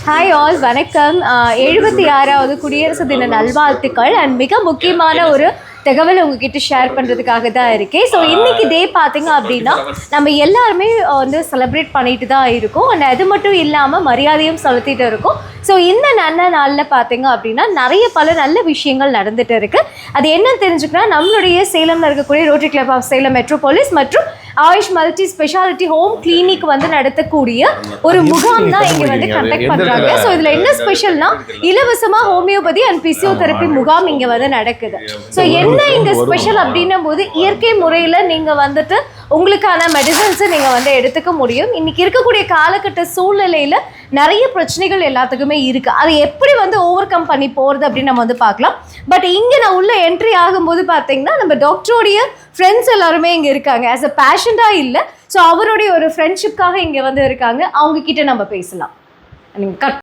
Hi all, வணக்கம். 76வது குடியரசு தின நல்வாழ்த்துக்கள். அண்ட் மிக முக்கியமான ஒரு தகவல் உங்ககிட்ட ஷேர் பண்ணுறதுக்காக தான் இருக்கேன். ஸோ இன்றைக்கி டே பார்த்தீங்க அப்படின்னா நம்ம எல்லாருமே வந்து செலிப்ரேட் பண்ணிட்டு தான் இருக்கோம். அண்ட் அது மட்டும் இல்லாமல் மரியாதையும் செலுத்திட்டு இருக்கோம். ஸோ இந்த நல்ல நாளில் பார்த்தீங்க அப்படின்னா பல நல்ல விஷயங்கள் நடந்துட்டு இருக்குது. அது என்னன்னு தெரிஞ்சுக்கன்னா நம்மளுடைய சேலமில் இருக்கக்கூடிய rotary club of Salem metropolis மற்றும் Ayush multi speciality home clinic வந்து நடத்தக்கூடிய ஒரு முகாம் தான் இங்கே வந்து கண்டக்ட் பண்ணுறாங்க. ஸோ இதில் என்ன ஸ்பெஷல்னா இலவசமாக ஹோமியோபதி அண்ட் பிசியோதெரப்பி முகாம் இங்கே வந்து நடக்குது. ஸோ என்ன இங்கே ஸ்பெஷல் அப்படின்னும் போது இயற்கை முறையில் நீங்கள் வந்துட்டு உங்களுக்கான மெடிசன்ஸை நீங்கள் வந்து எடுத்துக்க முடியும். இன்றைக்கி இருக்கக்கூடிய காலகட்ட சூழ்நிலையில் நிறைய பிரச்சனைகள் எல்லாத்துக்குமே இருக்குது. அதை எப்படி வந்து ஓவர் கம் பண்ணி போகிறது அப்படின்னு நம்ம வந்து பார்க்கலாம். பட் இங்கே நான் உள்ள என்ட்ரி ஆகும்போது பார்த்தீங்கன்னா நம்ம டாக்டருடைய ஃப்ரெண்ட்ஸ் எல்லாருமே இங்கே இருக்காங்க. ஆஸ் அ பேஷண்டாக இல்லை, ஸோ அவருடைய ஒரு ஃப்ரெண்ட்ஷிப்காக இங்கே வந்து இருக்காங்க. அவங்க கிட்ட நம்ம பேசலாம். நீங்கள்